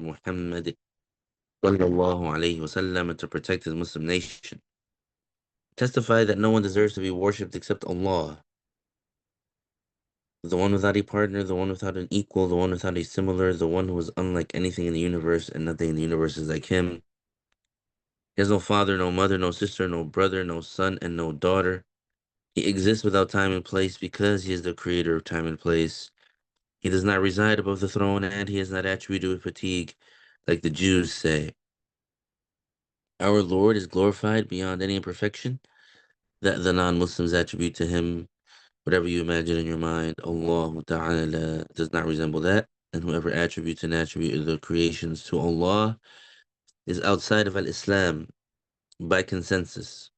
Muhammad sallallahu alayhi wasallam and to protect his Muslim nation. Testify that no one deserves to be worshipped except Allah, the one without a partner, the one without an equal, the one without a similar, the one who is unlike anything in the universe, and nothing in the universe is like him. He has no father, no mother, no sister, no brother, no son, and no daughter. He exists without time and place because he is the creator of time and place. He does not reside above the throne, and he is not attributed with fatigue, like the Jews say. Our Lord is glorified beyond any imperfection that the non-Muslims attribute to him. Whatever you imagine in your mind, Allah Ta'ala does not resemble that. And whoever attributes an attribute of the creations to Allah is outside of Al-Islam by consensus.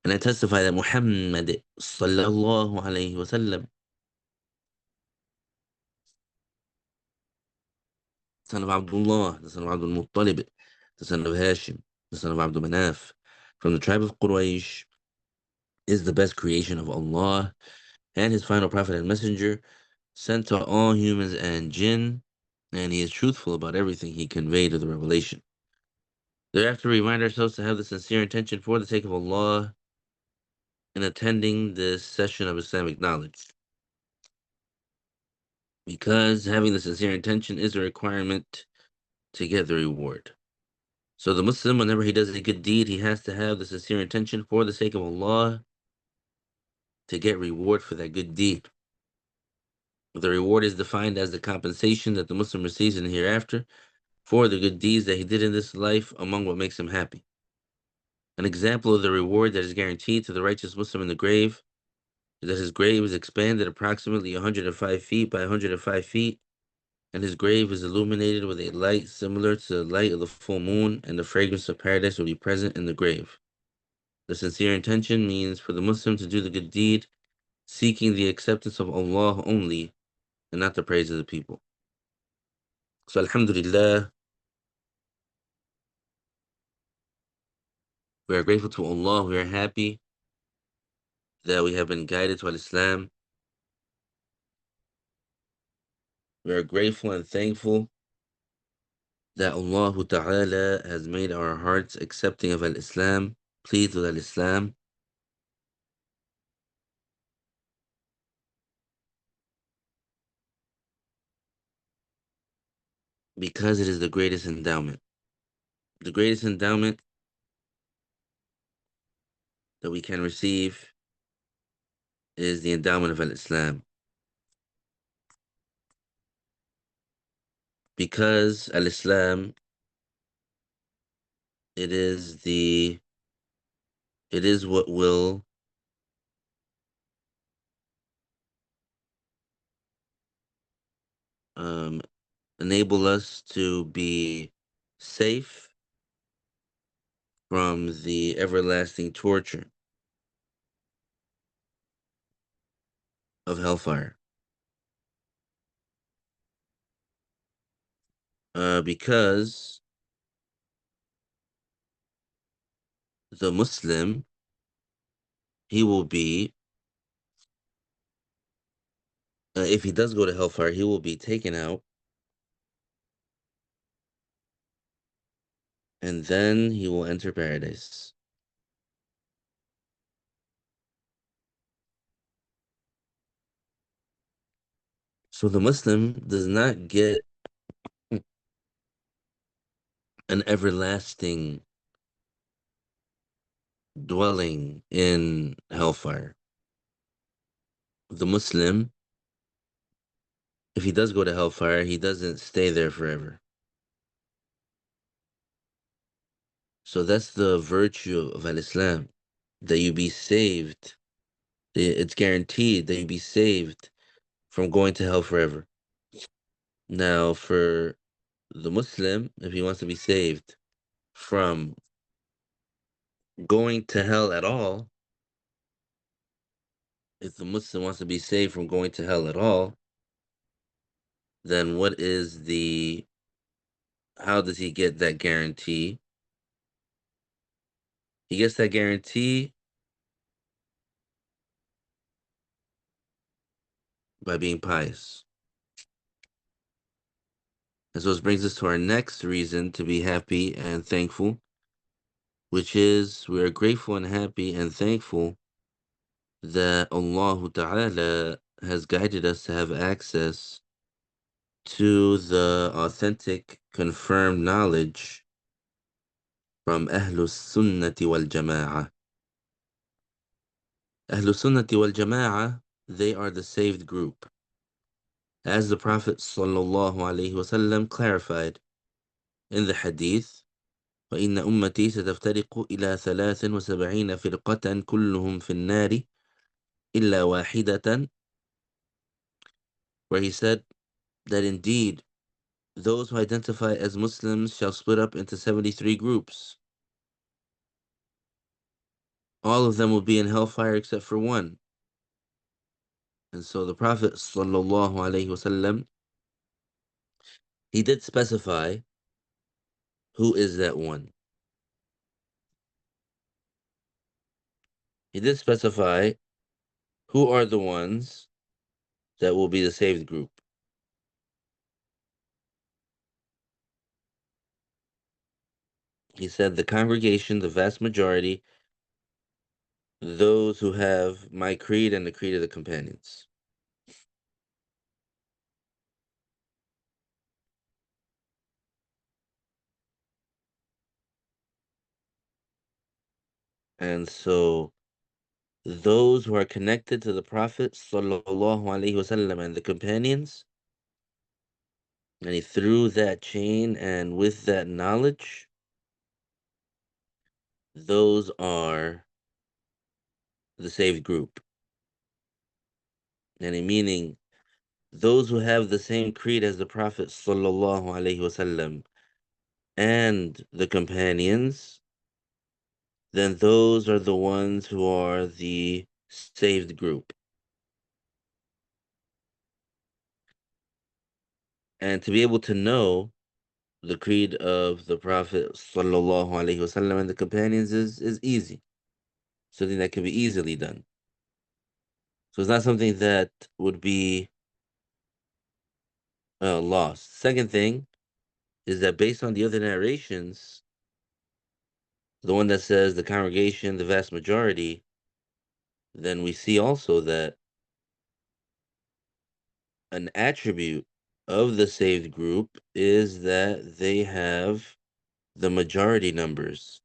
And I testify that Muhammad sallallahu alayhi wasallam, son of Abdullah, the son of Abdul Muttalib, the son of Hashim, the son of Abdul Manaf, from the tribe of Quraysh, is the best creation of Allah and his final prophet and messenger, sent to all humans and jinn, and he is truthful about everything he conveyed of the revelation. Thereafter, we remind ourselves to have the sincere intention for the sake of Allah in attending this session of Islamic knowledge, because having the sincere intention is a requirement to get the reward. So the Muslim, whenever he does a good deed, he has to have the sincere intention for the sake of Allah to get reward for that good deed. The reward is defined as the compensation that the Muslim receives in the hereafter for the good deeds that he did in this life among what makes him happy. An example of the reward that is guaranteed to the righteous Muslim in the grave is that his grave is expanded approximately 105 feet by 105 feet, and his grave is illuminated with a light similar to the light of the full moon, and the fragrance of paradise will be present in the grave. The sincere intention means for the Muslim to do the good deed, seeking the acceptance of Allah only, and not the praise of the people. So Alhamdulillah, we are grateful to Allah, we are happy that we have been guided to Islam. We are grateful and thankful that Allah Ta'ala has made our hearts accepting of Al-Islam, pleased with Al-Islam. Because it is the greatest endowment. The greatest endowment that we can receive is the endowment of Al-Islam. Because Al-Islam, it is what will enable us to be safe from the everlasting torture of hellfire. Because the Muslim, he will be, if he does go to hellfire, he will be taken out, and then he will enter paradise. So the Muslim does not get an everlasting dwelling in hellfire. The Muslim, if he does go to hellfire, he doesn't stay there forever. So that's the virtue of Al-Islam, that you be saved. It's guaranteed that you be saved from going to hell forever. Now, for the Muslim, if he wants to be saved from going to hell at all, if the Muslim wants to be saved from going to hell at all, then how does he get that guarantee? He gets that guarantee by being pious. And so this brings us to our next reason to be happy and thankful, which is we are grateful and happy and thankful that Allah Ta'ala has guided us to have access to the authentic, confirmed knowledge from Ahlus Sunnati wal Jama'ah. Ahlus Sunnati wal Jama'ah, they are the saved group. As the Prophet ﷺ clarified in the hadith, فإن أمتي ستفترق إلى 73 فرقة كلهم في النار إلا واحدة, where he said that indeed those who identify as Muslims shall split up into 73 groups. All of them will be in hellfire except for one. And so the Prophet ﷺ, he did specify who is that one. He did specify who are the ones that will be the saved group. He said the congregation, the vast majority, those who have my creed and the creed of the companions. And so those who are connected to the Prophet ﷺ and the companions, and he threw that chain and with that knowledge, those are the saved group. And in meaning, those who have the same creed as the Prophet ﷺ and the companions, then those are the ones who are the saved group. And to be able to know the creed of the Prophet ﷺ and the companions is easy, something that can be easily done. So it's not something that would be lost. Second thing is that based on the other narrations, the one that says the congregation, the vast majority, then we see also that an attribute of the saved group is that they have the majority numbers.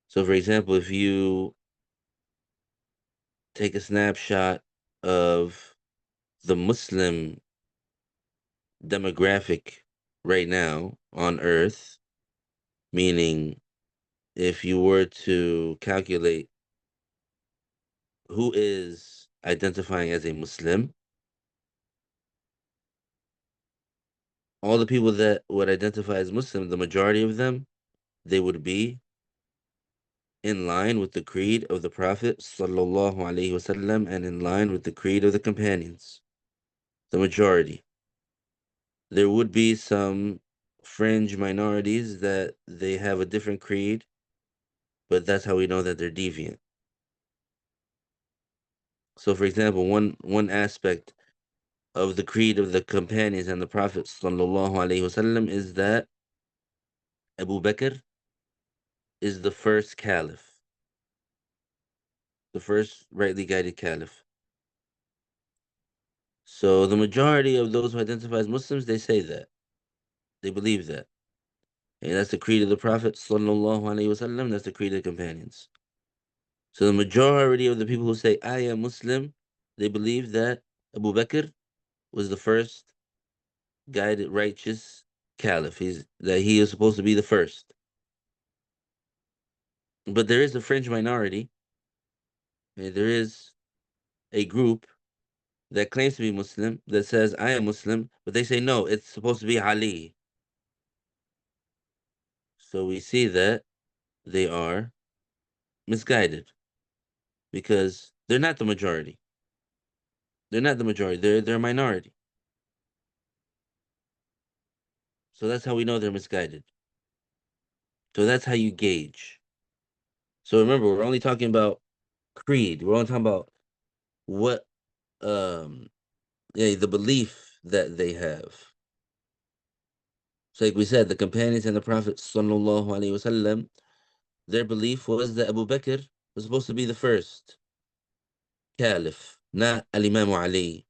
So, for example, if you take a snapshot of the Muslim demographic right now on Earth, meaning if you were to calculate who is identifying as a Muslim, all the people that would identify as Muslim, the majority of them, they would be in line with the creed of the Prophet sallallahu alaihi wasallam and in line with the creed of the companions, the majority. There would be some fringe minorities that they have a different creed, but that's how we know that they're deviant. So, for example, one aspect of the creed of the companions and the Prophet sallallahu alaihi wasallam is that Abu Bakr is the first caliph, the first rightly guided caliph. So the majority of those who identify as Muslims, they say that. They believe that. And that's the creed of the Prophet sallallahu alaihi wasallam, that's the creed of the companions. So the majority of the people who say, I am Muslim, they believe that Abu Bakr was the first guided righteous caliph. That he is supposed to be the first. But there is a fringe minority, and there is a group that claims to be Muslim that says, I am Muslim, but they say, no, it's supposed to be Ali. So we see that they are misguided because they're not the majority. They're not the majority. They're a minority. So that's how we know they're misguided. So that's how you gauge. So remember, we're only talking about creed. We're only talking about what yeah, the belief that they have. So like we said, the companions and the Prophet sallallahu alaihi wasallam, their belief was that Abu Bakr was supposed to be the first caliph, not Al-Imam Ali.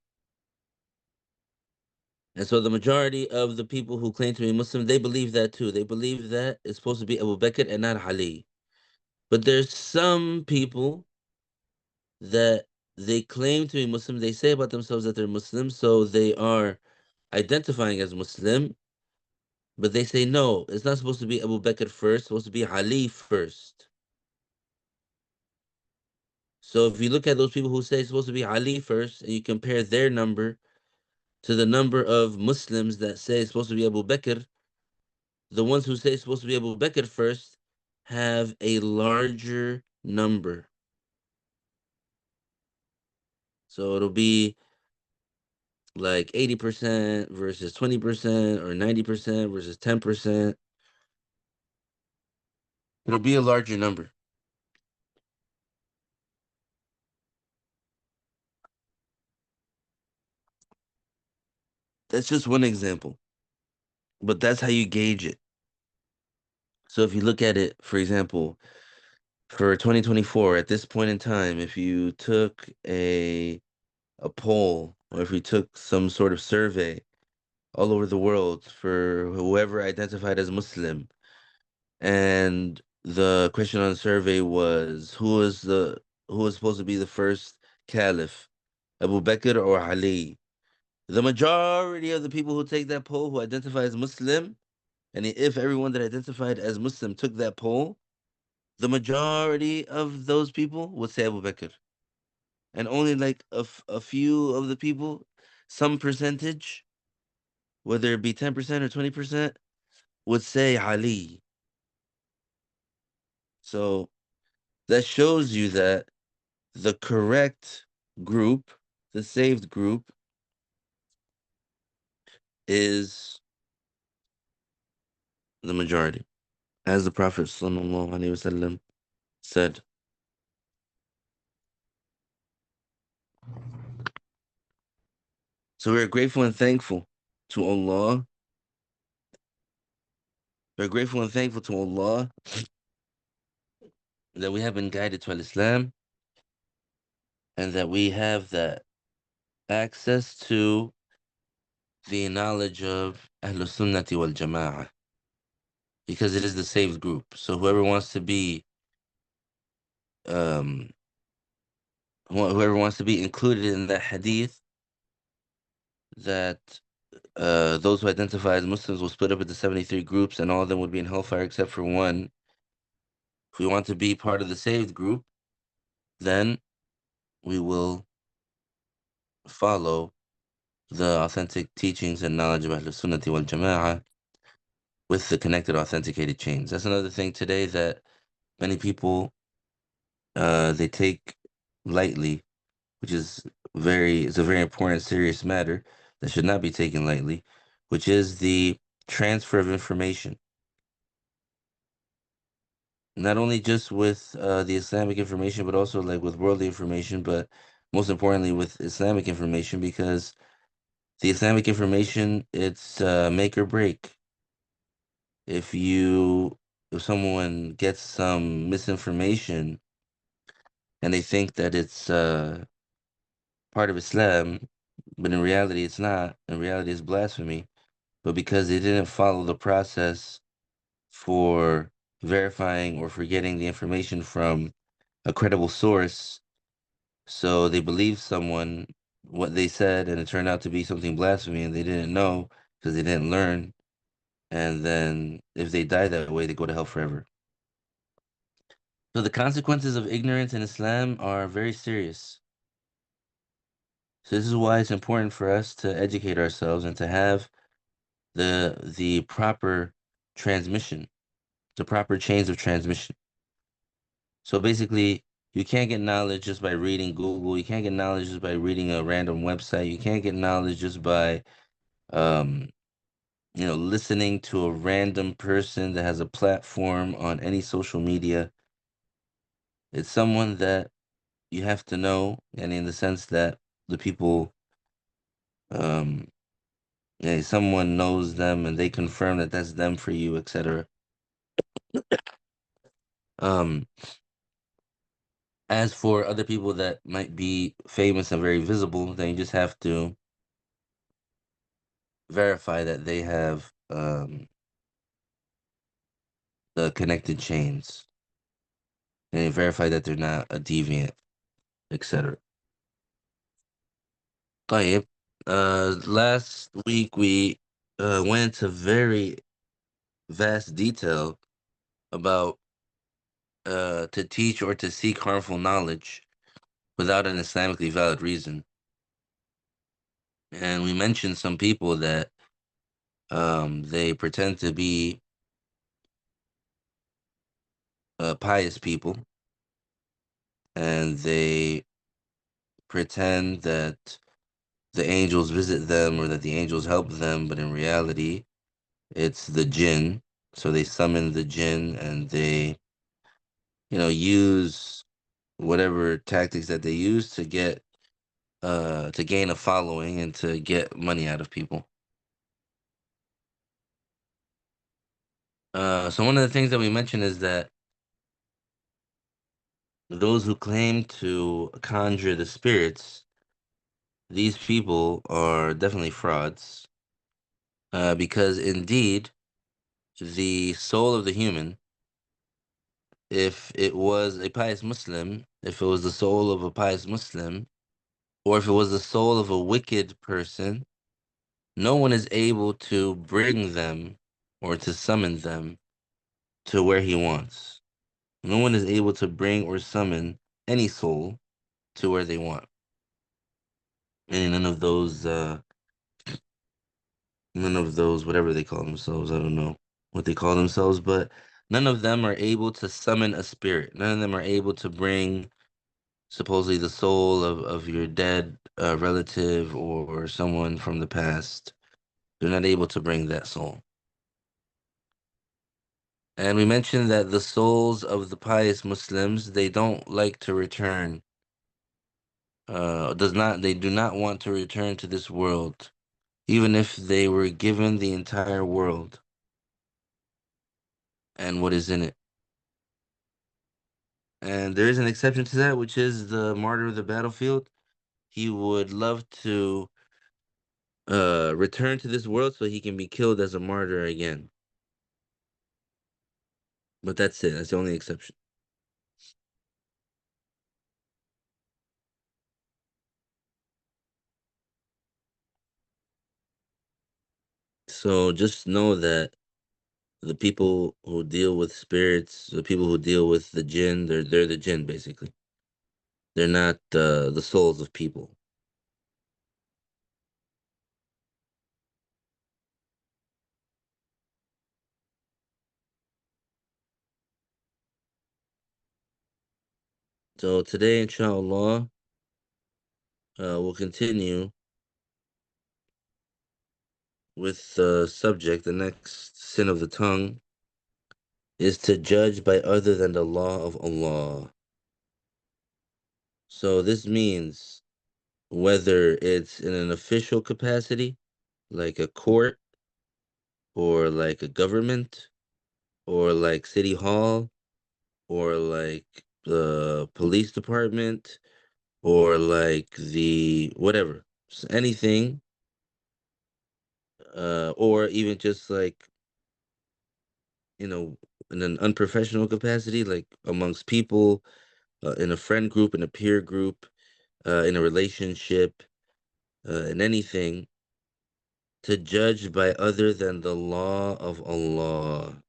And so the majority of the people who claim to be Muslim, they believe that too. They believe that it's supposed to be Abu Bakr and not Ali. But there's some people that they claim to be Muslim. They say about themselves that they're Muslim, so they are identifying as Muslim, but they say no, it's not supposed to be Abu Bakr first, it's supposed to be Ali first. So if you look at those people who say it's supposed to be Ali first, and you compare their number to the number of Muslims that say it's supposed to be Abu Bakr, the ones who say it's supposed to be Abu Bakr first have a larger number. So it'll be like 80% versus 20% or 90% versus 10%. It'll be a larger number. That's just one example, but that's how you gauge it. So if you look at it, for example, for 2024, at this point in time, if you took a poll or if you took some sort of survey all over the world for whoever identified as Muslim, and the question on the survey was who was supposed to be the first caliph, Abu Bakr or Ali? The majority of the people who take that poll who identify as Muslim, and if everyone that identified as Muslim took that poll, the majority of those people would say Abu Bakr. And only like a few of the people, some percentage, whether it be 10% or 20%, would say Ali. So that shows you that the correct group, the saved group, is the majority. As the Prophet sallallahu alaihi wasallam said. So we're grateful and thankful to Allah. We're grateful and thankful to Allah that we have been guided to Islam and that we have that access to the knowledge of Ahlul Sunnati wal Jama'ah because it is the saved group. So whoever wants to be um whoever wants to be included in that hadith that those who identify as Muslims will split up into 73 groups and all of them would be in hellfire except for one. If we want to be part of the saved group, then we will follow the authentic teachings and knowledge of Ahlul Sunnati wal Jama'ah with the connected authenticated chains. That's another thing today that many people they take lightly, which is it's a very important, serious matter that should not be taken lightly, which is the transfer of information. Not only just with the Islamic information, but also like with worldly information, but most importantly with Islamic information, because the Islamic information, it's make or break. If you if someone gets some misinformation and they think that it's part of Islam, but in reality it's not. In reality it's blasphemy. But because they didn't follow the process for verifying or for getting the information from a credible source, so they believed someone what they said and it turned out to be something blasphemy and they didn't know because they didn't learn. And then if they die that way, they go to hell forever. So the consequences of ignorance in Islam are very serious. So this is why it's important for us to educate ourselves and to have the proper transmission, the proper chains of transmission. So basically, you can't get knowledge just by reading Google. You can't get knowledge just by reading a random website. You can't get knowledge just by um, listening to a random person that has a platform on any social media. It's someone that you have to know, and in the sense that the people um someone knows them and they confirm that that's them for you, etc. Um, as for other people that might be famous and very visible, then you just have to verify that they have the connected chains and you verify that they're not a deviant, etc. طيب, last week we went into very vast detail about to teach or to seek harmful knowledge without an Islamically valid reason. And we mentioned some people that they pretend to be pious people and they pretend that the angels visit them or that the angels help them, but in reality, it's the jinn. So they summon the jinn and they, use whatever tactics that they use to gain a following and to get money out of people. So one of the things that we mentioned is that those who claim to conjure the spirits, these people are definitely frauds, because indeed the soul of the human, if it was a pious Muslim, if it was the soul of a pious Muslim, or if it was the soul of a wicked person, no one is able to bring them or to summon them to where he wants. No one is able to bring or summon any soul to where they want. And none of those, whatever they call themselves, I don't know what they call themselves, but none of them are able to summon a spirit. None of them are able to bring supposedly the soul of your dead relative or someone from the past. They're not able to bring that soul. And we mentioned that the souls of the pious Muslims, they don't like to return. They do not want to return to this world, even if they were given the entire world and what is in it. And there is an exception to that, which is the martyr of the battlefield. He would love to return to this world so he can be killed as a martyr again. But that's it. That's the only exception. So just know that the people who deal with spirits, the people who deal with the jinn, they're the jinn basically. They're not the souls of people. So today, inshallah, we'll continue with the subject. The next sin of the tongue is to judge by other than the law of Allah. So this means whether it's in an official capacity, like a court, or like a government, or like city hall, or like the police department, or like the whatever, anything, or even just like, you know, in an unprofessional capacity, like amongst people, in a friend group, in a peer group, in a relationship, in anything, to judge by other than the law of Allah.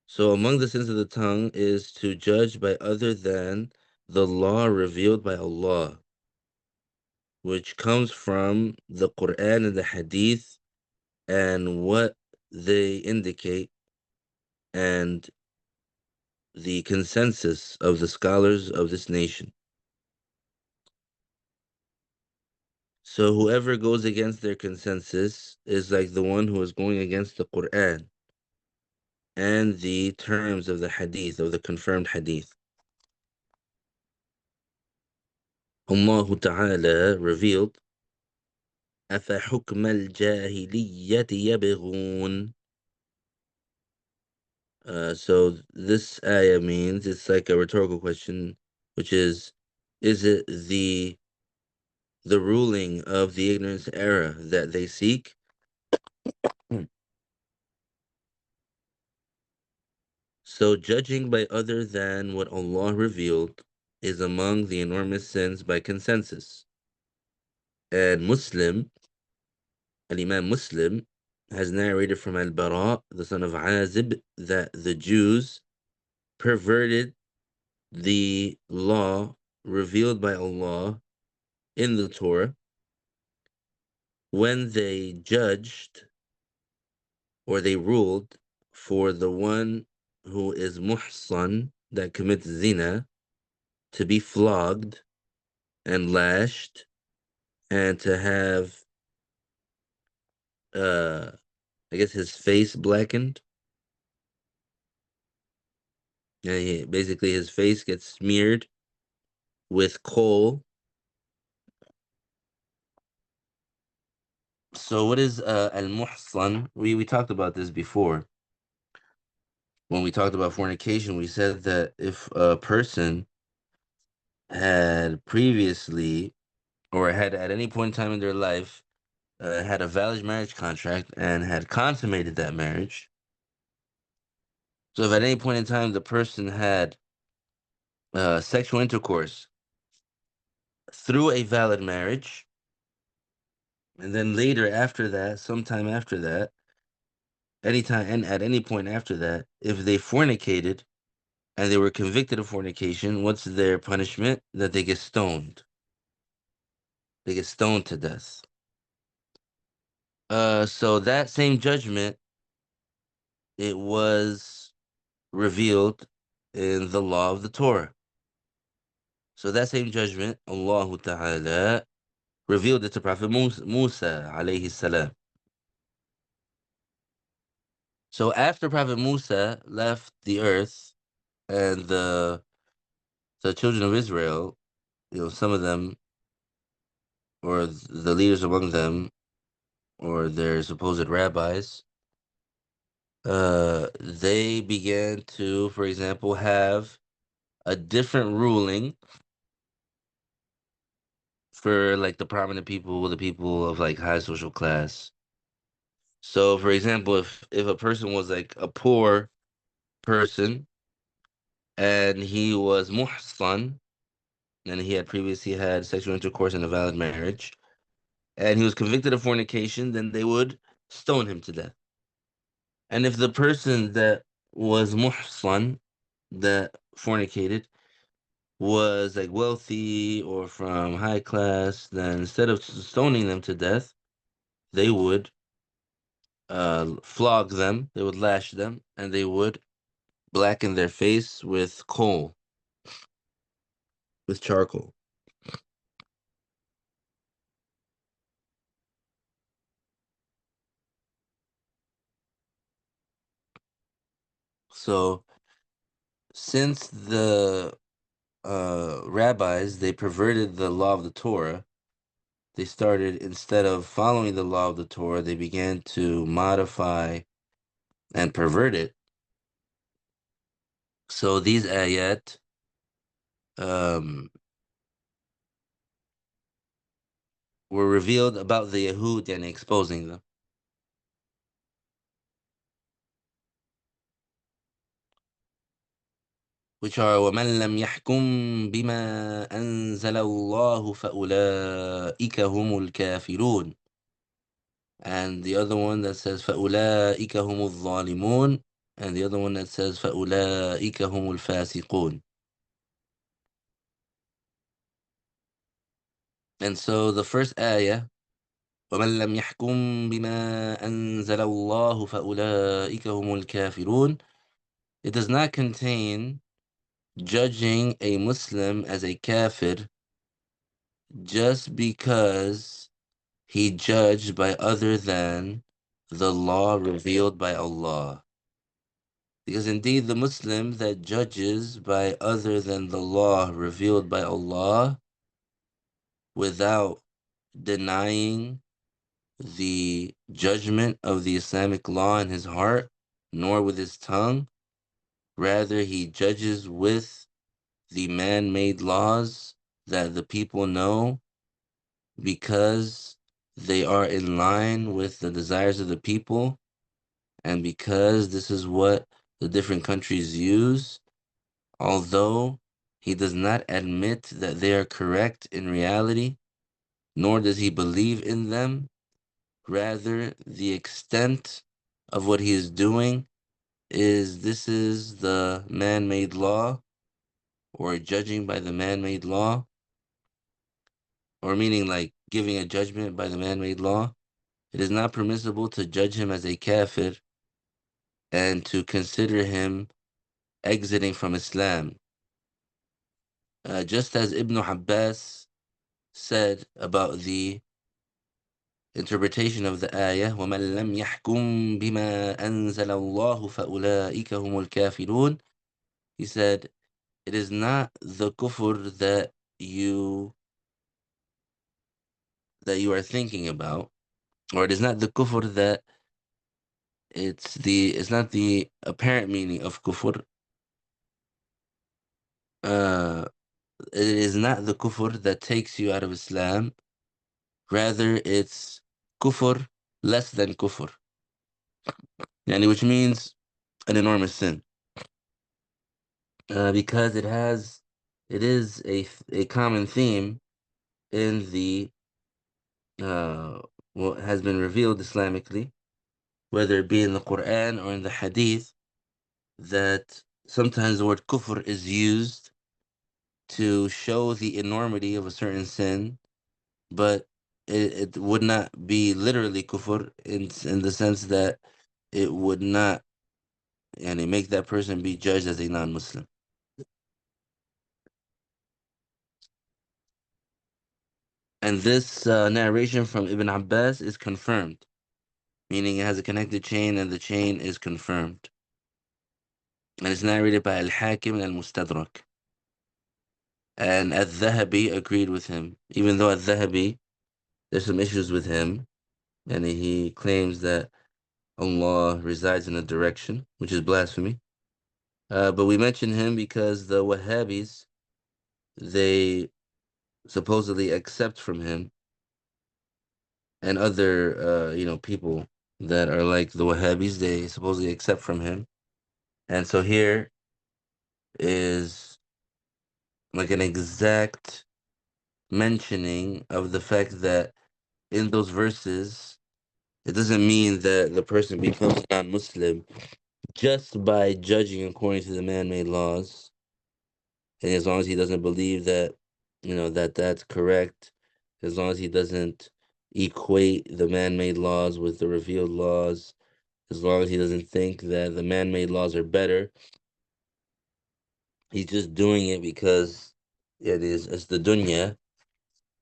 So among the sins of the tongue is to judge by other than the law revealed by Allah, which comes from the Quran and the Hadith and what they indicate and the consensus of the scholars of this nation. So whoever goes against their consensus is like the one who is going against the Quran and the terms of the Hadith, of the confirmed Hadith. Allah Ta'ala revealed أفحكم الجاهلية يبغون. So this ayah means it's like a rhetorical question, which is it the ruling of the ignorance era that they seek? Hmm. So judging by other than what Allah revealed is among the enormous sins by consensus. And Al-Imam Muslim, has narrated from Al-Bara, the son of Azib, that the Jews perverted the law revealed by Allah in the Torah when they judged or they ruled for the one who is muhsan, that commits zina, to be flogged and lashed and to have uh I guess his face blackened. And basically his face gets smeared with coal. So what is al-muhsan? We talked about this before. When we talked about fornication, we said that if a person had previously or had at any point in time in their life had a valid marriage contract and had consummated that marriage. So if at any point in time the person had sexual intercourse through a valid marriage, and then later after that, sometime after that, anytime and at any point after that, if they fornicated and they were convicted of fornication, what's their punishment? That they get stoned. They get stoned to death. So that same judgment, it was revealed in the law of the Torah. So that same judgment, Allah Ta'ala revealed it to Prophet Musa alayhi salam. So after Prophet Musa left the earth and the children of Israel, some of them or the leaders among them or their supposed rabbis, they began to, for example, have a different ruling for like the prominent people, the people of like high social class. So, for example, if a person was like a poor person and he was muhsan and he had previously had sexual intercourse in a valid marriage and he was convicted of fornication, then they would stone him to death. And if the person that was muhsan, that fornicated, was like wealthy or from high class, then instead of stoning them to death, they would flog them, they would lash them, and they would blacken their face with coal, with charcoal. So since the rabbis they perverted the law of the Torah, they started, instead of following the law of the Torah, they began to modify and pervert it. So these ayat um, were revealed about the Yahud and exposing them. Which are وَمَنْ لَمْ يَحْكُمْ بِمَا أَنزَلَ اللَّهُ فَأُولَٰئِكَ هُمُ الْكَافِرُونَ. And the other one that says فَأُولَٰئِكَ هُمُ الظَّالِمُونَ. And the other one that says فَأُولَٰئِكَ هُمُ الْفَاسِقُونَ. And so the first ayah, وَمَنْ لَمْ يَحْكُمْ بِمَا أَنزَلَ اللَّهُ فَأُولَٰئِكَ هُمُ الْكَافِرُونَ. It does not contain judging a Muslim as a kafir just because he judged by other than the law revealed by Allah. Because indeed the Muslim that judges by other than the law revealed by Allah without denying the judgment of the Islamic law in his heart, nor with his tongue. Rather, he judges with the man-made laws that the people know because they are in line with the desires of the people, and because this is what the different countries use, although he does not admit that they are correct in reality, nor does he believe in them. Rather, the extent of what he is doing is this is the man-made law, or judging by the man-made law, or meaning like giving a judgment by the man-made law. It is not permissible to judge him as a kafir and to consider him exiting from Islam. Just as Ibn Abbas said about the interpretation of the ayah, وَمَنْ لَمْ يَحْكُمْ بِمَا أَنزَلَ اللَّهُ فَأُولَٰئِكَ هُمُ الْكَافِرُونَ. He said, it is not the kufr that you are thinking about, or it is not the kufr that it's not the apparent meaning of kufr. Uh, it is not the kufr that takes you out of Islam. Rather, it's kufr less than kufr, yani, which means an enormous sin. Because it is a common theme in the what has been revealed Islamically, whether it be in the Quran or in the Hadith, that sometimes the word kufr is used to show the enormity of a certain sin, but it would not be literally kufr in the sense that it would not, and it make that person be judged as a non-Muslim. And this narration from Ibn Abbas is confirmed, meaning it has a connected chain and the chain is confirmed. And it's narrated by Al-Hakim and Al-Mustadrak. And Al-Dhahabi agreed with him, even though Al-Dhahabi, there's some issues with him, and he claims that Allah resides in a direction, which is blasphemy. But we mention him because the Wahhabis, they supposedly accept from him, and other, people that are like the Wahhabis, they supposedly accept from him. And so here is like an exact mentioning of the fact that in those verses, it doesn't mean that the person becomes non-Muslim just by judging according to the man-made laws. And as long as he doesn't believe that, that that's correct, as long as he doesn't equate the man-made laws with the revealed laws, as long as he doesn't think that the man-made laws are better, he's just doing it because it's the dunya,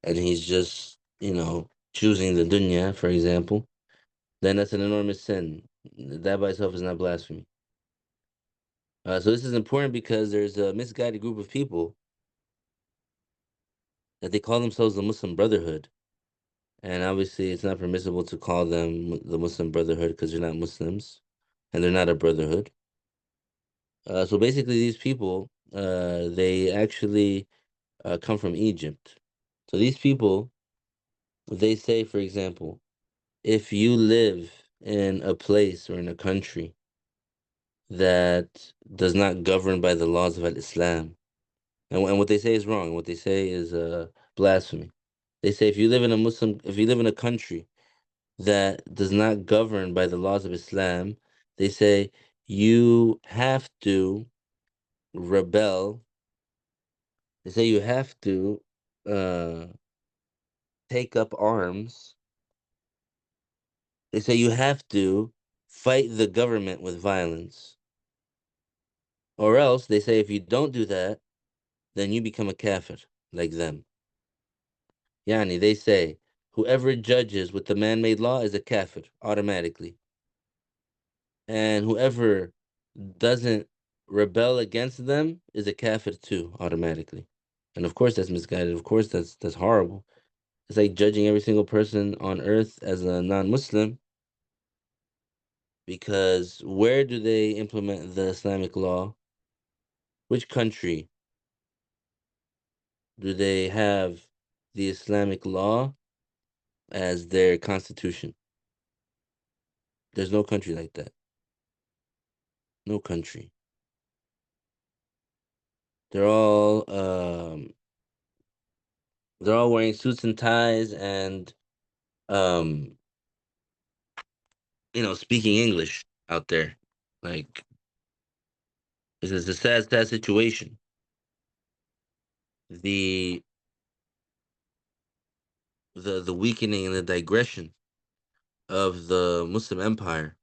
and he's just, choosing the dunya, for example, then that's an enormous sin. That by itself is not blasphemy. So this is important because there's a misguided group of people that they call themselves the Muslim Brotherhood. And obviously, it's not permissible to call them the Muslim Brotherhood because they're not Muslims and they're not a brotherhood. So basically, these people, they actually come from Egypt. So these people, they say, for example, if you live in a place or in a country that does not govern by the laws of Islam, and what they say is wrong, what they say is blasphemy. They say if you live in a country that does not govern by the laws of Islam, they say you have to rebel. They say you have to uh, take up arms. They say you have to fight the government with violence. Or else, they say if you don't do that, then you become a kafir, like them. Yani, they say whoever judges with the man-made law is a kafir, automatically. And whoever doesn't rebel against them is a kafir too, automatically. And of course that's misguided. Of course that's horrible. It's like judging every single person on earth as a non-Muslim, because where do they implement the Islamic law? Which country do they have the Islamic law as their constitution? There's no country like that. No country. They're all they're all wearing suits and ties and um speaking English out there. Like, it's a sad, sad situation. The the weakening and the digression of the Muslim empire,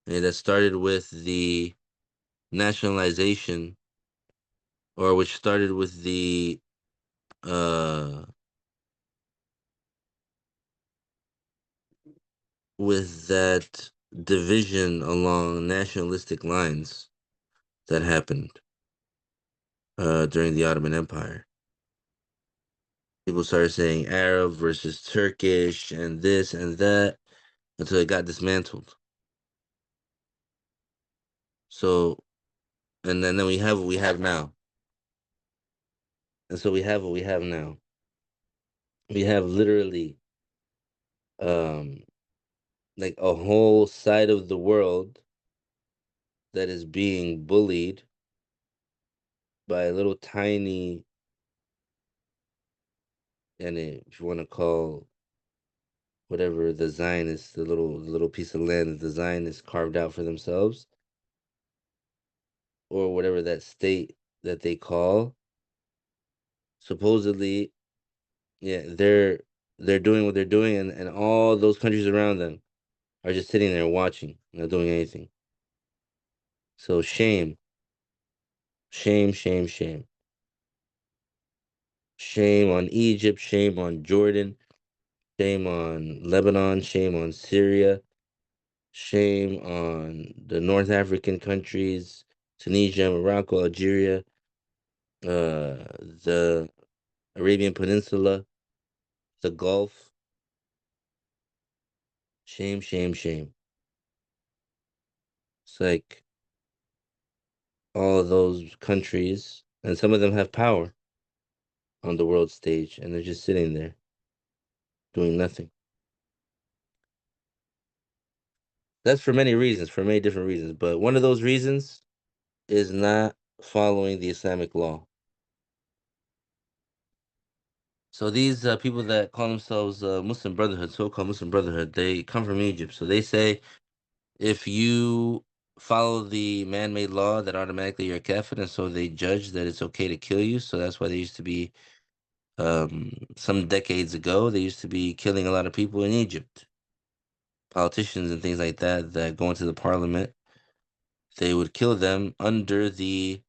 that started with the nationalization, or which started uh with that division along nationalistic lines that happened during the Ottoman Empire. People started saying Arab versus Turkish and this and that until it got dismantled. So, and then we have what we have now. And so we have what we have now. We have literally um like a whole side of the world that is being bullied by a little tiny, and if you want to call whatever the Zionists, the little piece of land that the Zionists carved out for themselves, or whatever that state that they call, supposedly, yeah, they're doing what they're doing, and all those countries around them are just sitting there watching, not doing anything. So shame, shame, shame, shame. Shame on Egypt, shame on Jordan, shame on Lebanon, shame on Syria, shame on the North African countries, Tunisia, Morocco, Algeria, the Arabian Peninsula, the Gulf. Shame, shame, shame. It's like all of those countries, and some of them have power on the world stage, and they're just sitting there doing nothing. That's for many reasons, for many different reasons, but one of those reasons is not following the Islamic law. So these people that call themselves Muslim Brotherhood, so-called Muslim Brotherhood, they come from Egypt. So they say if you follow the man-made law, that automatically you're a kafir, and so they judge that it's okay to kill you. So that's why they used to be, some decades ago, they used to be killing a lot of people in Egypt, politicians and things like that that go into the parliament. They would kill them under the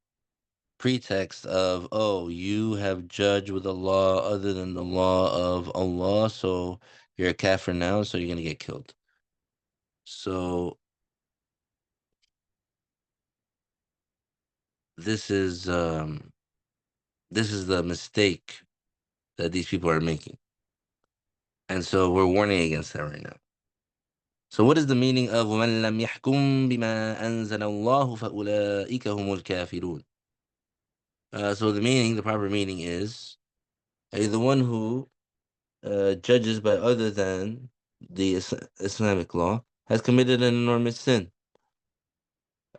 pretext of, oh, you have judged with a law other than the law of Allah, so you're a kafir now, so you're gonna get killed. So this is um this is the mistake that these people are making. And so we're warning against that right now. So what is the meaning of وَمَنْ لَمْ يَحْكُمْ بِمَا أَنزَلَ اللَّهُ فَأُولَٰئِكَ هُمُ الْكَافِرُونَ? So the proper meaning is, the one who judges by other than the Islamic law has committed an enormous sin.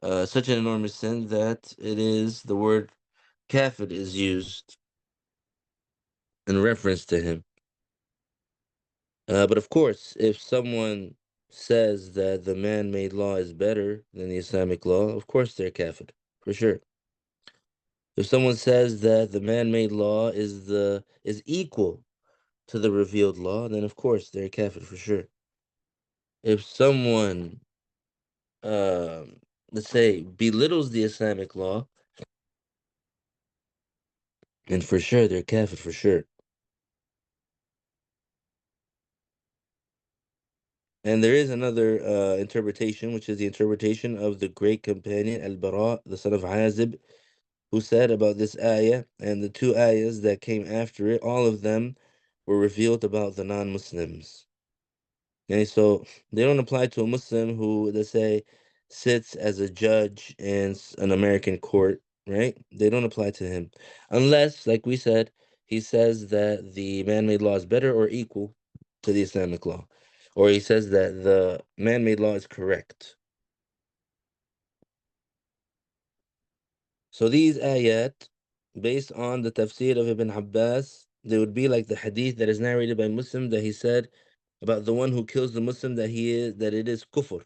Such an enormous sin that it is the word kafir is used in reference to him. But of course, if someone says that the man-made law is better than the Islamic law, of course they're kafir, for sure. If someone says that the man-made law is equal to the revealed law, then of course they're kafir, for sure. If someone, um, let's say, belittles the Islamic law, then for sure they're kafir, for sure. And there is another interpretation, which is the interpretation of the great companion Al-Bara, the son of Azib, who said about this ayah and the two ayahs that came after it, all of them were revealed about the non-Muslims. Okay, so they don't apply to a Muslim who, let's say, sits as a judge in an American court, right? They don't apply to him unless, like we said, he says that the man-made law is better or equal to the Islamic law, or he says that the man-made law is correct. So these ayat, based on the tafsir of Ibn Abbas, they would be like the hadith that is narrated by Muslim that he said about the one who kills the Muslim that it is kufr.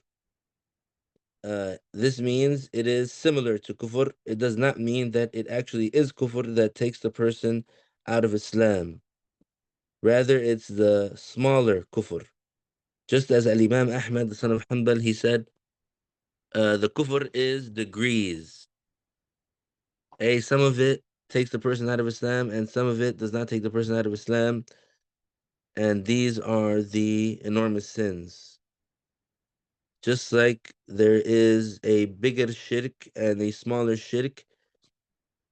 This means it is similar to kufr. It does not mean that it actually is kufr that takes the person out of Islam. Rather, it's the smaller kufr. Just as Al-Imam Ahmad, the son of Hanbal, he said, the kufr is degrees. Some of it takes the person out of Islam, and some of it does not take the person out of Islam. And these are the enormous sins. Just like there is a bigger shirk and a smaller shirk,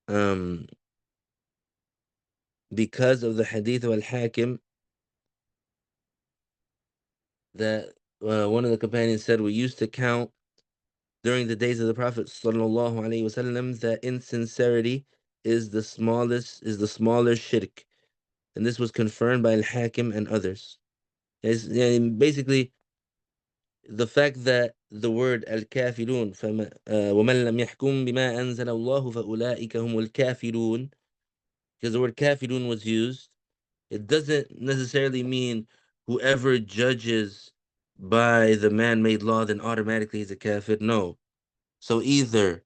um, because of the hadith of Al-Hakim, that one of the companions said, we used to count during the days of the Prophet sallallahu alaihi wasallam that insincerity is the smaller shirk, and this was confirmed by Al-Hakim and others. Basically, the fact that the word al-kafirun وَمَنْ لَمْ يَحْكُمْ بِمَا أَنزَلَ اللَّهُ فَأُولَٰئِكَ هُمُ الْكَافِرُونَ, because the word kafirun was used, it doesn't necessarily mean whoever judges by the man-made law then automatically is a kafir. No. So either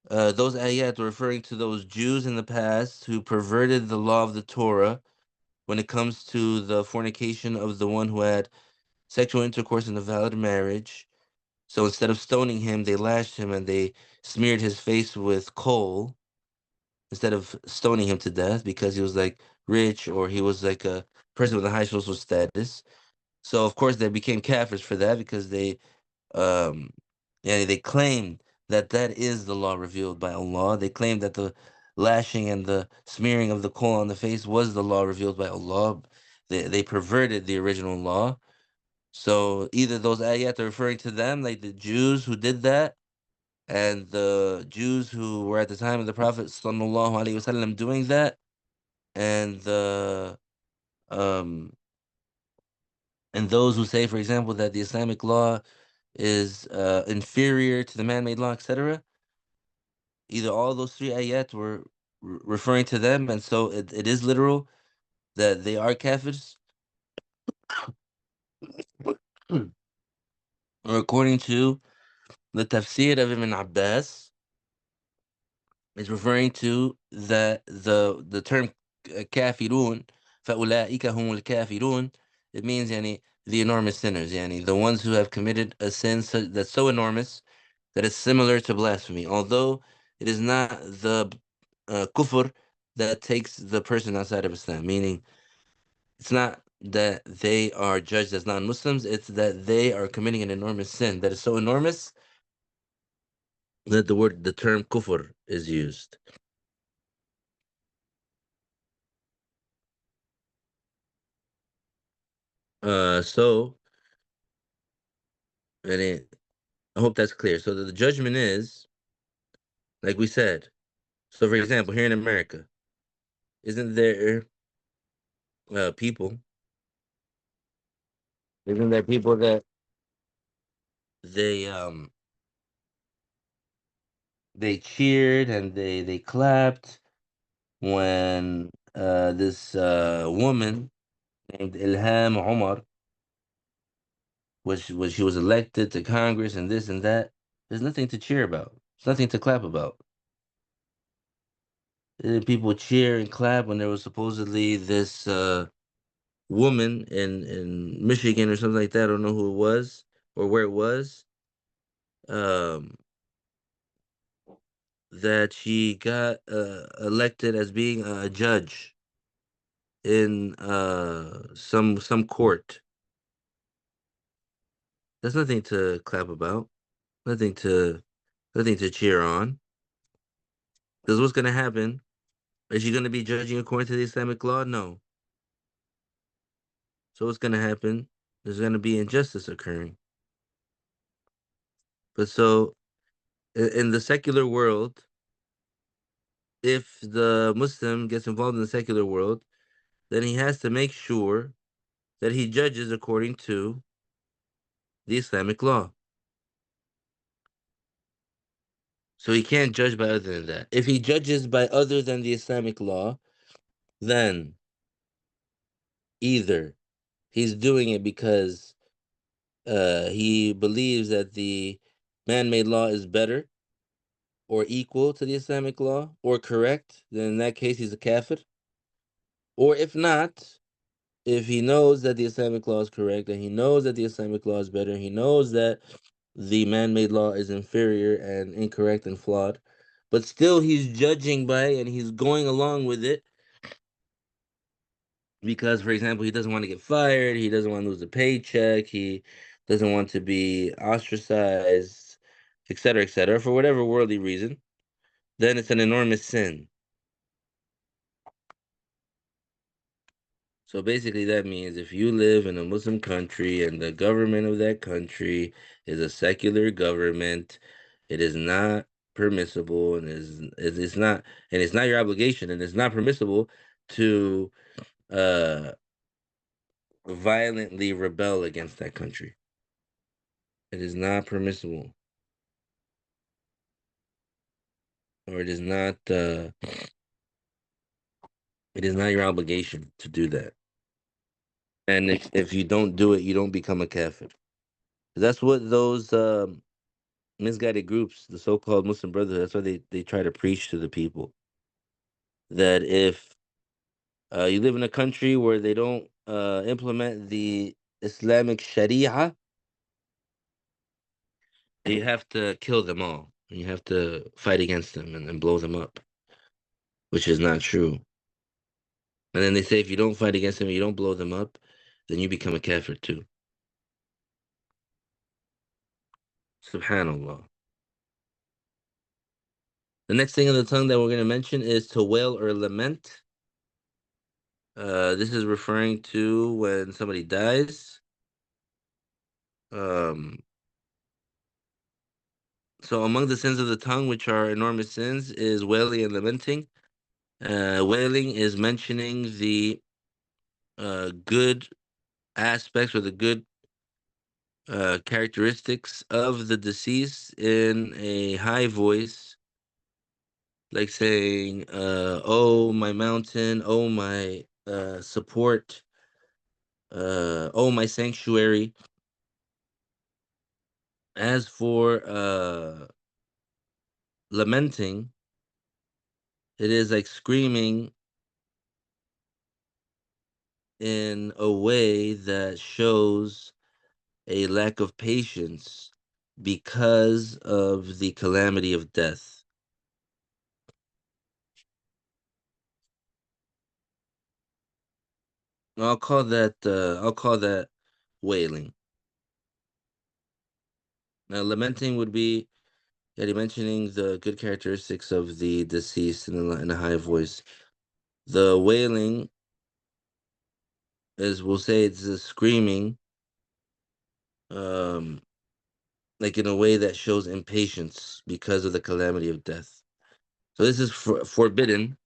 those ayat are referring to those Jews in the past who perverted the law of the Torah when it comes to the fornication of the one who had sexual intercourse in a valid marriage. So instead of stoning him, they lashed him and they smeared his face with coal instead of stoning him to death because he was like rich or he was like a person with a high social status. So of course they became kafirs for that because um they claimed that that is the law revealed by Allah. They claimed that the lashing and the smearing of the coal on the face was the law revealed by Allah. They perverted the original law. So either those ayat are referring to them, like the Jews who did that, and the Jews who were at the time of the Prophet sallallahu alaihi wasallam doing that, and the um and those who say, for example, that the Islamic law is inferior to the man-made law, etc. Either all those three ayat were referring to them, and so it is literal that they are kafirs, or according to the tafsir of Ibn Abbas, is referring to the term kafirun, فَأُولَٰئِكَ هُمُ الْكَافِرُونَ. It means the enormous sinners, the ones who have committed a sin that's so enormous that is similar to blasphemy, although it is not the kufr that takes the person outside of Islam, meaning it's not that they are judged as non-Muslims, it's that they are committing an enormous sin that is so enormous that the term kufr is used. So, and I hope that's clear. So the judgment is, like we said, so for example, here in America, isn't there people, isn't there people that they um they cheered and they clapped when this woman named Ilham Omar was she was elected to Congress and this and that. There's nothing to cheer about. There's nothing to clap about. People cheer and clap when there was supposedly this woman in Michigan or something like that. I don't know who it was or where it was. Um, that she got elected as being a judge in some court. That's nothing to clap about. Nothing to nothing to cheer on. Because what's gonna happen? Is she gonna be judging according to the Islamic law? No. So what's gonna happen? There's gonna be injustice occurring. But so in the secular world, if the Muslim gets involved in the secular world, then he has to make sure that he judges according to the Islamic law. So he can't judge by other than that. If he judges by other than the Islamic law, then either he's doing it because he believes that the man-made law is better or equal to the Islamic law or correct, then in that case he's a kafir. Or if not, if he knows that the Islamic law is correct and he knows that the Islamic law is better, he knows that the man-made law is inferior and incorrect and flawed, but still he's judging by and he's going along with it because, for example, he doesn't want to get fired, he doesn't want to lose a paycheck, he doesn't want to be ostracized, etc., for whatever worldly reason, then it's an enormous sin. So basically, that means if you live in a Muslim country and the government of that country is a secular government, it is not permissible and it's not and it's not your obligation and it's not permissible to uh violently rebel against that country. It is not permissible, or it is not your obligation to do that. And if you don't do it, you don't become a kafir. That's what those misguided groups, the so-called Muslim Brotherhood, that's why they try to preach to the people that if you live in a country where they don't implement the Islamic Sharia, you have to kill them all. You have to fight against them and blow them up, which is not true. And then they say if you don't fight against them, you don't blow them up, then you become a kafir too. Subhanallah. The next thing on the tongue that we're going to mention is to wail or lament. This is referring to when somebody dies. Um, so among the sins of the tongue, which are enormous sins, is wailing and lamenting. Wailing is mentioning the good aspects or the good characteristics of the deceased in a high voice, like saying, "Oh my mountain, oh my support, oh my sanctuary." As for lamenting, it is like screaming in a way that shows a lack of patience because of the calamity of death. I'll call that wailing. Now lamenting would be, yeah, mentioning the good characteristics of the deceased in a high voice. The wailing is, we'll say, it's a screaming, um, like in a way that shows impatience because of the calamity of death. So this is forbidden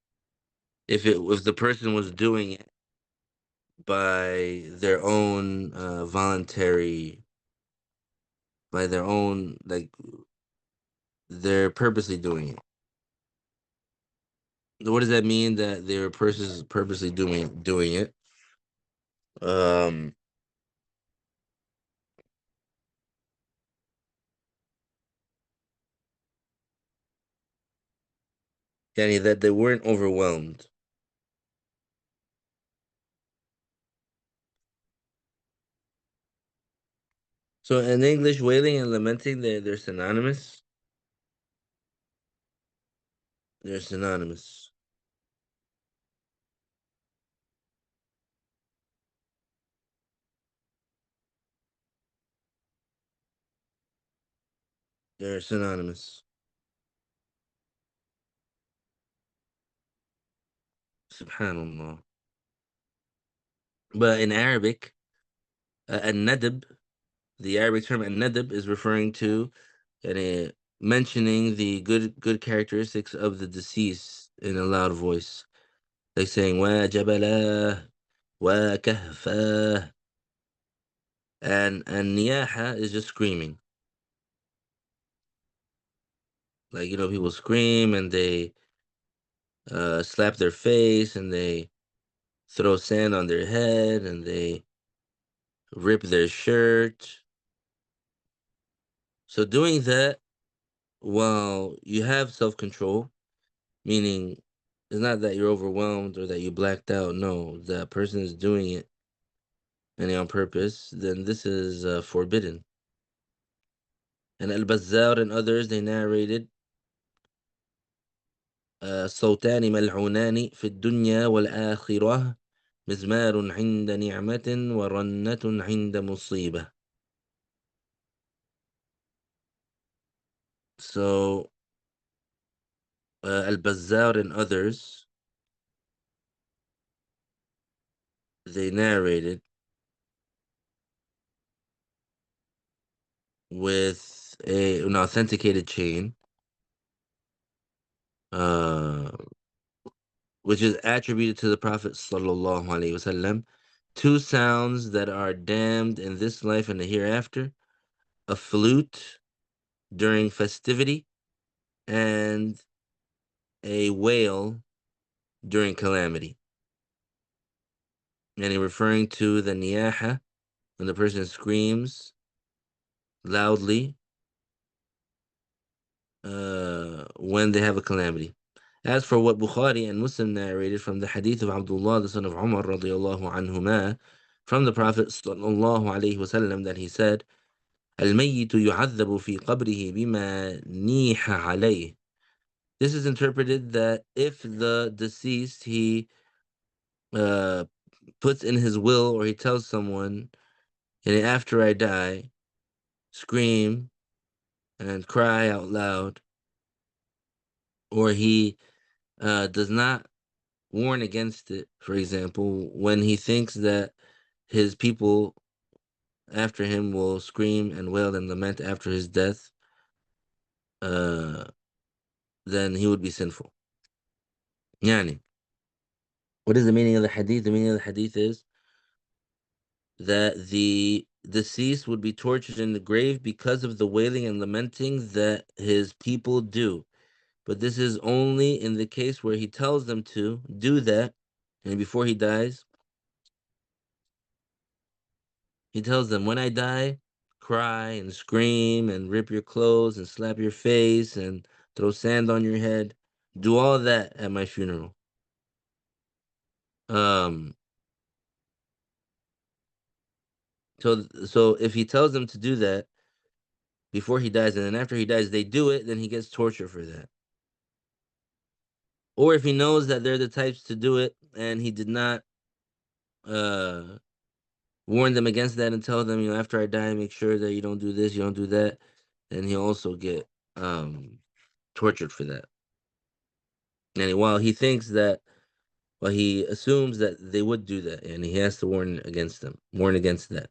if the person was doing it by their own by their own, like they're purposely doing it. So what does that mean that they're purposely doing it? Um, Yani that they weren't overwhelmed. So in English, wailing and lamenting, they're synonymous. They're synonymous. They're synonymous. Subhanallah. But in Arabic, An-nadb, the Arabic term an-nadb is referring to and mentioning the good characteristics of the deceased in a loud voice, like saying wa jabala wa kahfa. And niyaha is just screaming. Like, people scream and they slap their face and they throw sand on their head and they rip their shirt. So doing that while you have self-control, meaning it's not that you're overwhelmed or that you blacked out. No, that person is doing it and on purpose, then this is forbidden. And Al-Bazzar and others, they narrated صوتان ملعونان في الدنيا والآخرة مزمار عند نعمة ورنة عند مصيبة. So Al-Bazzar and others, they narrated with an authenticated chain, uh, which is attributed to the Prophet sallallahu alaihi wasallam, two sounds that are damned in this life and the hereafter: a flute during festivity and a wail during calamity. And he referring to the niyaha, when the person screams loudly when they have a calamity. As for what Bukhari and Muslim narrated from the hadith of Abdullah, the son of Umar, radiallahu anhuma, from the Prophet sallallahu alaihi wasallam, that he said, "Al-mayyit yu'adhabu fi qabrihi bima niha alayh." This is interpreted that if the deceased, he uh, puts in his will or he tells someone, and after I die, scream and cry out loud, or he does not warn against it, for example, when he thinks that his people after him will scream and wail and lament after his death, uh, then he would be sinful. Yani, what is the meaning of the hadith? The meaning of the hadith is that the deceased would be tortured in the grave because of the wailing and lamenting that his people do. But this is only in the case where he tells them to do that, and before he dies, he tells them, when I die, cry and scream and rip your clothes and slap your face and throw sand on your head. Do all that at my funeral. Um, so if he tells them to do that before he dies, and then after he dies they do it, then he gets torture for that. Or if he knows that they're the types to do it and he did not uh warn them against that and tell them, after I die, make sure that you don't do this, you don't do that, then he'll also get tortured for that. And while he assumes that they would do that, and he has to warn against that.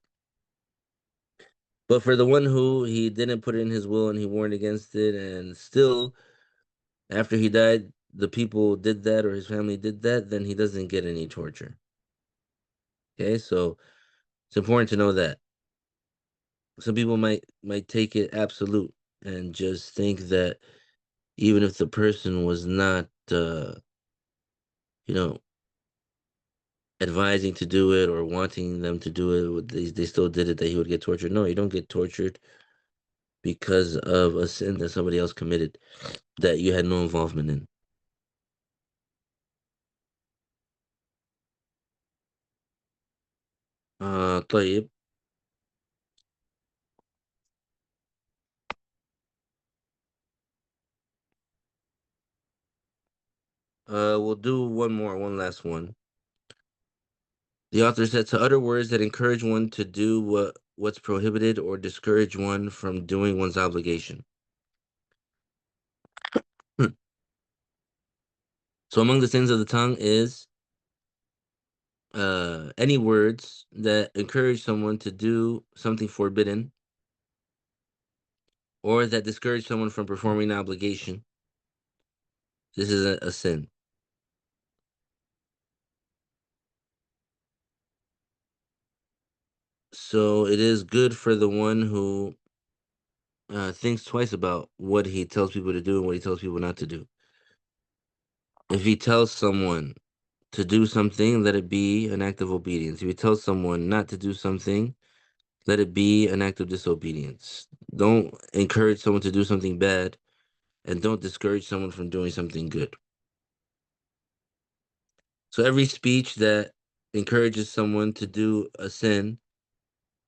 But for the one who he didn't put it in his will and he warned against it, and still after he died, the people did that or his family did that, then he doesn't get any torture. Okay, so it's important to know that. Some people might take it absolute and just think that even if the person was not, you know, advising to do it or wanting them to do it, they still did it, that he would get tortured. No, you don't get tortured because of a sin that somebody else committed that you had no involvement in. طيب. We'll do one last one. The author said, to utter words that encourage one to do what's prohibited or discourage one from doing one's obligation. So among the sins of the tongue is any words that encourage someone to do something forbidden or that discourage someone from performing an obligation. This is a sin. So it is good for the one who thinks twice about what he tells people to do and what he tells people not to do. If he tells someone to do something, let it be an act of obedience. If he tells someone not to do something, let it be an act of disobedience. Don't encourage someone to do something bad, and don't discourage someone from doing something good. So every speech that encourages someone to do a sin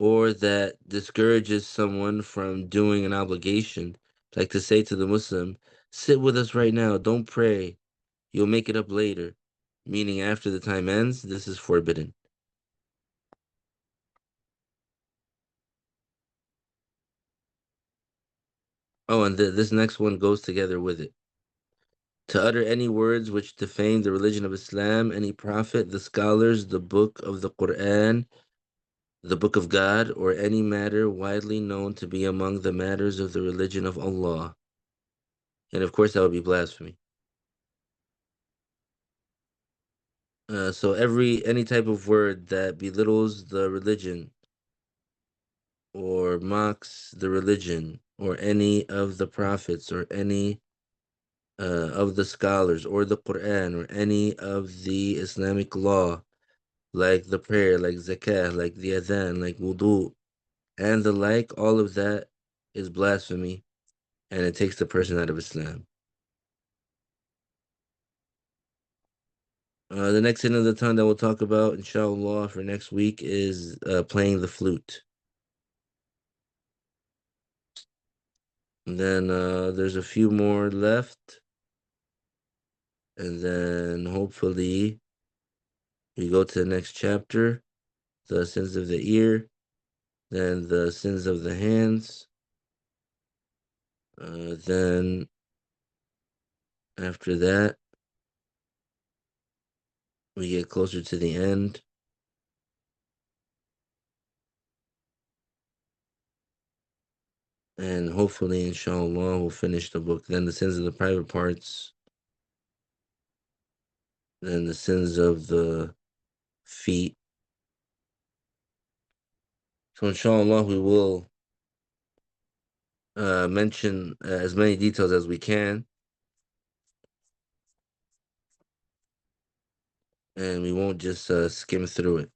or that discourages someone from doing an obligation, like to say to the Muslim, sit with us right now, don't pray, you'll make it up later, meaning after the time ends, this is forbidden. Oh, and this next one goes together with it. To utter any words which defame the religion of Islam, any prophet, the scholars, the book of the Quran, the book of God, or any matter widely known to be among the matters of the religion of Allah. And of course, that would be blasphemy. So any type of word that belittles the religion or mocks the religion or any of the prophets or any of the scholars or the Quran or any of the Islamic law, like the prayer, like zakah, like the adhan, like wudu, and the like, all of that is blasphemy and it takes the person out of Islam. The next sin of the tongue that we'll talk about, inshallah, for next week is playing the flute. And then there's a few more left. And then hopefully we go to the next chapter, the sins of the ear, then the sins of the hands. Then after that, we get closer to the end. And hopefully, inshallah, we'll finish the book. Then the sins of the private parts, then the sins of the feet. So inshallah, we will mention as many details as we can, and we won't just skim through it.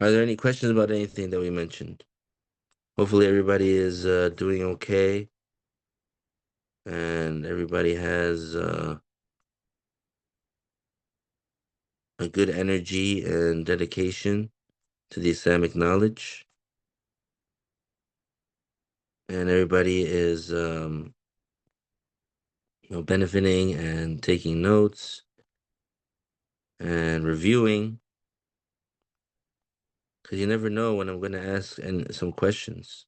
Are there any questions about anything that we mentioned? Hopefully everybody is doing okay, and everybody has a good energy and dedication to the Islamic knowledge, and everybody is benefiting and taking notes and reviewing, because you never know when I'm going to ask some questions.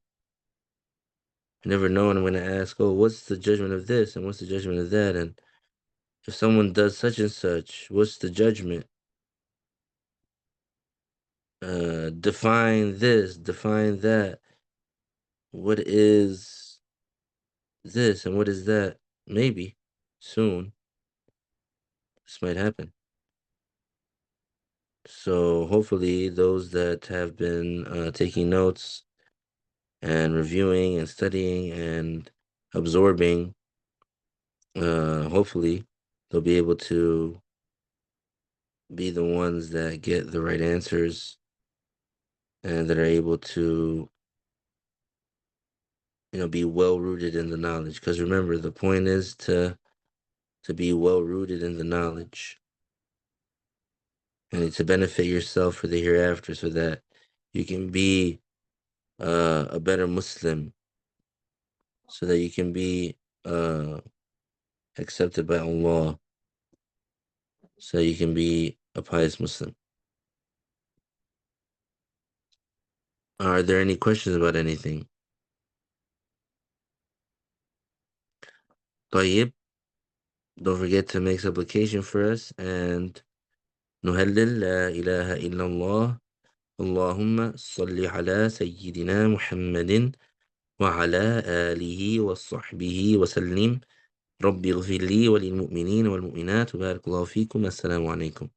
You never know when I'm going to ask, oh, what's the judgment of this and what's the judgment of that, and if someone does such and such, what's the judgment? Define this, define that. What is this and what is that? Maybe soon this might happen. So hopefully those that have been taking notes and reviewing and studying and absorbing, hopefully they'll be able to be the ones that get the right answers and that are able to be well rooted in the knowledge. Because remember, the point is to be well rooted in the knowledge and to benefit yourself for the hereafter, so that you can be a better Muslim, so that you can be uh, accepted by Allah, so you can be a pious Muslim. Are there any questions about anything? طيب. Don't forget to make supplication for us and نهلل لا إله إلا الله اللهم صل على سيدنا محمد وعلى آله وصحبه وسلم ربي اغفر لي وللمؤمنين والمؤمنات وبارك الله فيكم السلام عليكم